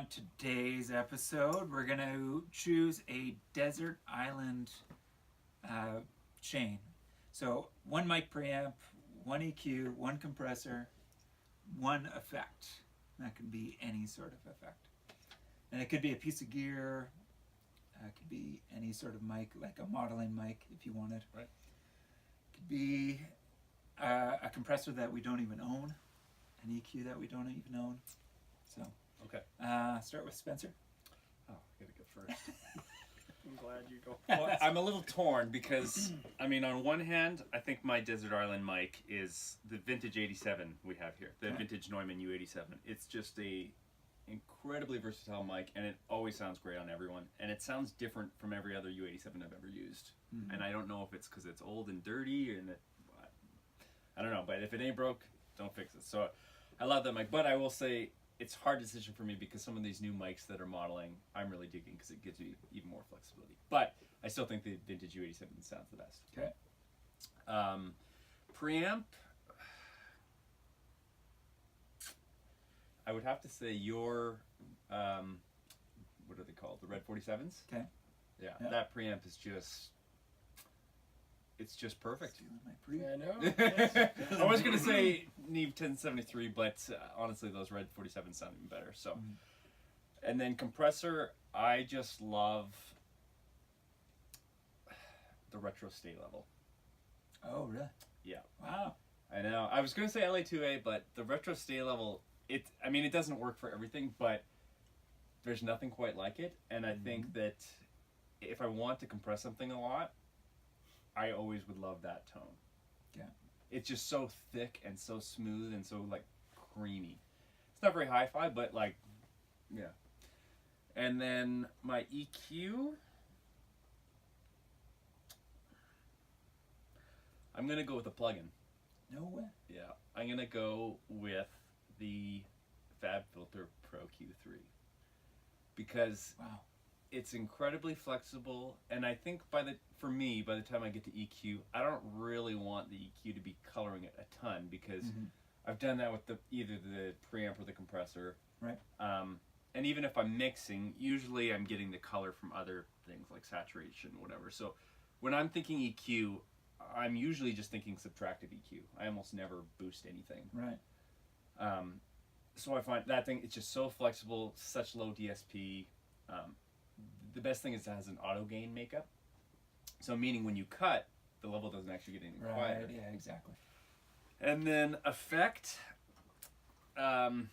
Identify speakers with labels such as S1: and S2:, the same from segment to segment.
S1: on today's episode, we're going to choose a desert island chain. So one mic preamp, one EQ, one compressor, one effect. That could be any sort of effect. And it could be a piece of gear. It could be any sort of mic, like a modeling mic if you wanted.
S2: Right.
S1: It could be a compressor that we don't even own, an EQ that we don't even own. So,
S2: okay.
S1: Start with Spencer.
S2: Oh, I gotta go first.
S3: I'm glad you go.
S2: Well, I'm a little torn because, I mean, on one hand, I think my Desert Island mic is the vintage 87 we have here, the vintage Neumann U87. It's just a incredibly versatile mic, and it always sounds great on everyone, and it sounds different from every other U87 I've ever used. And I don't know if it's because it's old and dirty, and I don't know, but if it ain't broke, don't fix it. So I love that mic, but I will say it's a hard decision for me because some of these new mics that are modeling, I'm really digging because it gives you even more flexibility. But I still think the vintage U87 sounds the best.
S1: Okay.
S2: Preamp, I would have to say your, what are they called? The Red 47s?
S1: Okay.
S2: Yeah,
S1: Yeah.
S2: that preamp is just, it's just perfect.
S1: Stealing my preamp.
S3: I know.
S2: I was going to say Neve 1073, but honestly, those Red 47s sound even better. So, and then compressor, I just love the retro stay level.
S1: Oh, really?
S2: Yeah.
S1: Wow.
S2: I know. I was going to say LA2A, but the retro stay level, I mean, it doesn't work for everything, but there's nothing quite like it. And I think that if I want to compress something a lot, I always would love that tone.
S1: Yeah.
S2: It's just so thick and so smooth and so like creamy. It's not very hi-fi, but like, yeah. And then my EQ, I'm gonna go with a plugin.
S1: No way.
S2: Yeah, I'm gonna go with the FabFilter Pro Q3 because
S1: Wow.
S2: it's incredibly flexible, and I think by the time I get to EQ, I don't really want the EQ to be coloring it a ton because I've done that with either the preamp or the compressor.
S1: Right.
S2: And even if I'm mixing, usually I'm getting the color from other things like saturation, whatever. So when I'm thinking EQ, I'm usually just thinking subtractive EQ. I almost never boost anything.
S1: Right.
S2: So I find that thing, it's just so flexible, such low DSP. The best thing is it has an auto gain makeup. So meaning when you cut, the level doesn't actually get any quieter.
S1: Yeah, exactly.
S2: And then effect, I'm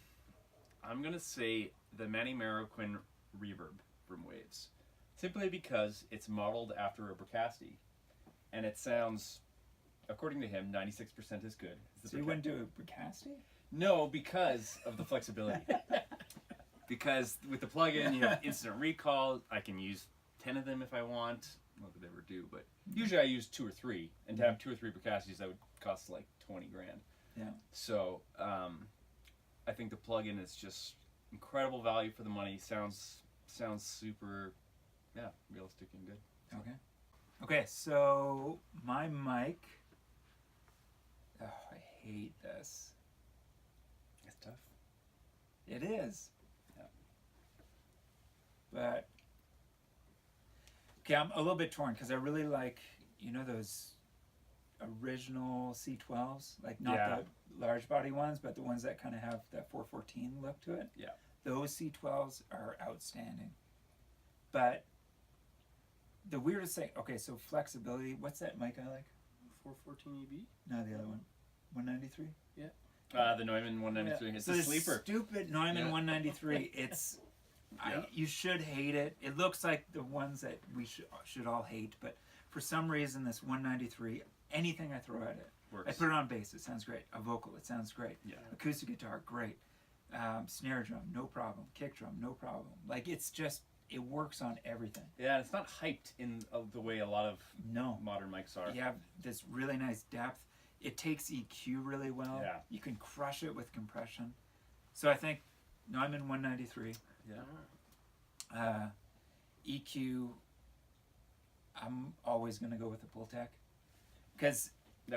S2: going to say the Manny Marroquin reverb from Waves. Simply because it's modeled after a Bricasti. And it sounds, according to him, 96% is good.
S1: So you wouldn't do a Bricasti?
S2: No, because of the flexibility. Because with the plugin, you have instant recall. I can use 10 of them if I want. Not that I ever do, but usually I use 2 or 3. And to have 2 or 3 Bricastis, that would cost like 20 grand.
S1: Yeah.
S2: So I think the plugin is just incredible value for the money. Sounds super, realistic and good.
S1: Okay. Okay, so my mic. Oh, I hate this.
S2: It's tough.
S1: It is.
S2: Yeah.
S1: But okay, I'm a little bit torn because I really like, those original C12s, like not the large body ones, but the ones that kind of have that 414 look to it.
S2: Yeah.
S1: Those C12s are outstanding. But the weirdest thing, okay, so flexibility, what's that mic I like?
S3: 414 EB?
S1: No, the other one. 193?
S2: The Neumann 193. It's
S1: So
S2: a
S1: this
S2: sleeper.
S1: stupid Neumann 193, it's, you should hate it. It looks like the ones that we should all hate, but for some reason this 193, anything I throw at it,
S2: Works.
S1: I put it on bass, it sounds great. A vocal, it sounds great.
S2: Yeah.
S1: Acoustic guitar, great. Snare drum, no problem. Kick drum, no problem. Like it's just, it works on everything.
S2: Yeah, it's not hyped in the way a lot of modern mics are.
S1: You have this really nice depth. It takes EQ really well.
S2: Yeah.
S1: You can crush it with compression. So I think Neumann 193.
S2: Yeah.
S1: EQ, I'm always going to go with the Pultec. Because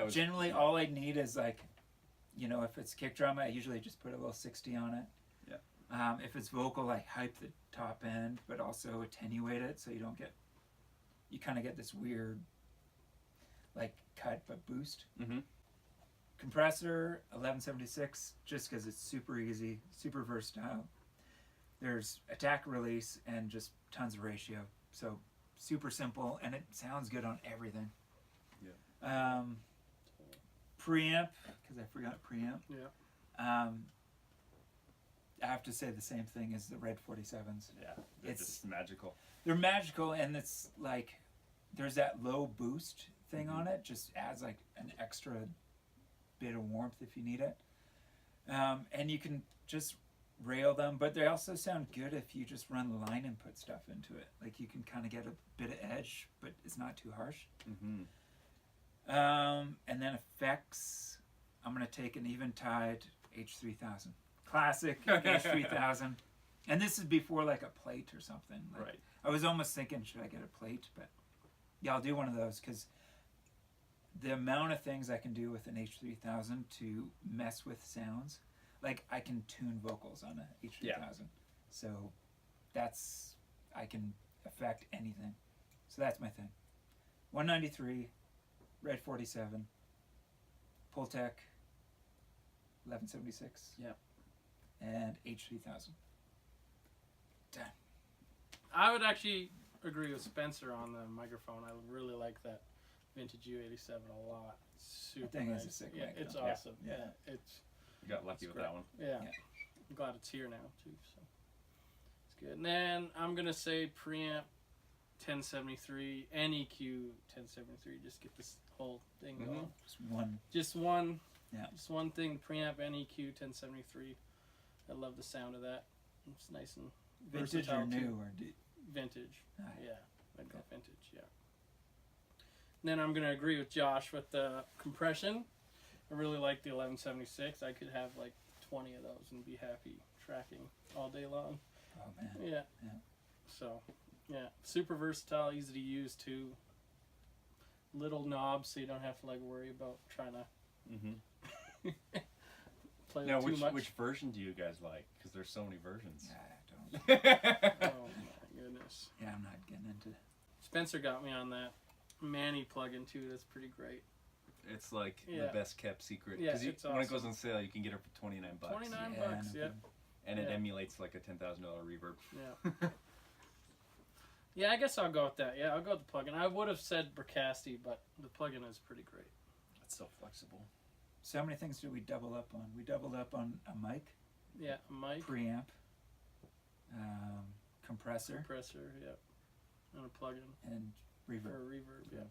S1: generally all I need is like, if it's kick drum, I usually just put a little 60 on it.
S2: Yeah.
S1: If it's vocal, I hype the top end, but also attenuate it so you don't get, you kind of get this weird, like cut but boost.
S2: Mm-hmm.
S1: Compressor 1176, just because it's super easy, super versatile. There's attack, release, and just tons of ratio. So super simple, and it sounds good on everything.
S2: Yeah.
S1: Preamp, because I forgot preamp.
S3: Yeah.
S1: I have to say the same thing as the Red 47s.
S2: Yeah. They're
S1: It's-
S2: just magical.
S1: They're magical, and it's like there's that low boost thing on it, just adds like an extra bit of warmth if you need it. And you can just rail them, but they also sound good if you just run line input stuff into it. Like you can kind of get a bit of edge, but it's not too harsh.
S2: Mm-hmm.
S1: And then effects, I'm gonna take an Eventide H3000, classic H3000, and this is before like a plate or something. Like,
S2: Right.
S1: I was almost thinking, should I get a plate? But yeah, I'll do one of those because the amount of things I can do with an H3000 to mess with sounds, like I can tune vocals on a H3000, so I can affect anything. So that's my thing. 193. Red 47, Pultec 1176,
S2: Yeah.
S1: and H3000. Done.
S3: I would actually agree with Spencer on the microphone. I really like that vintage U87 a lot. Super
S1: thing is
S3: nice.
S1: a sick
S3: Yeah,
S1: mic,
S3: it's
S1: though.
S3: awesome.
S1: Yeah.
S3: Yeah, it's
S2: You got lucky
S3: It's
S2: with that one.
S3: yeah.
S1: Yeah.
S3: I'm glad it's here now too. So it's good. And then I'm gonna say preamp 1073, NEQ 1073. Just get this whole thing
S2: Mhm.
S3: going.
S1: Just one.
S3: Just one.
S1: Yeah.
S3: Just one thing. Preamp NEQ 1073. I love the sound of that. It's nice and
S1: Vintage
S3: versatile
S1: or
S3: too.
S1: new or
S3: Vintage.
S1: Ah,
S3: Yeah, I'd go vintage. Yeah. And then I'm gonna agree with Josh with the compression. I really like the 1176. I could have like 20 of those and be happy tracking all day long.
S1: Oh man.
S3: Yeah.
S1: Yeah.
S3: So, yeah, super versatile, easy to use too. Little knobs, so you don't have to like worry about trying to
S2: Mm-hmm.
S3: play
S2: Now,
S3: with too much.
S2: which version do you guys like? Because there's so many versions.
S1: Yeah, I don't.
S3: Oh my goodness.
S1: Yeah, I'm not getting into.
S3: Spencer got me on that Manny plugin too. That's pretty great.
S2: It's like
S3: Yeah.
S2: the best kept secret.
S3: Yeah,
S2: 'Cause
S3: it's
S2: when it goes
S3: awesome.
S2: on sale, you can get it for $29.
S3: 29
S1: Yeah,
S3: bucks.
S1: no
S3: Yeah.
S1: kidding.
S2: And it
S3: Yeah.
S2: emulates like a $10,000 reverb.
S3: Yeah. Yeah, I guess I'll go with that. Yeah, I'll go with the plugin. I would have said Bricasti, but the plugin is pretty great.
S2: It's so flexible.
S1: So how many things did we double up on? We doubled up on a mic,
S3: Yeah, mic,
S1: preamp, compressor,
S3: compressor, yeah, and a plugin
S1: and
S3: for
S1: reverb.
S3: reverb. Yeah.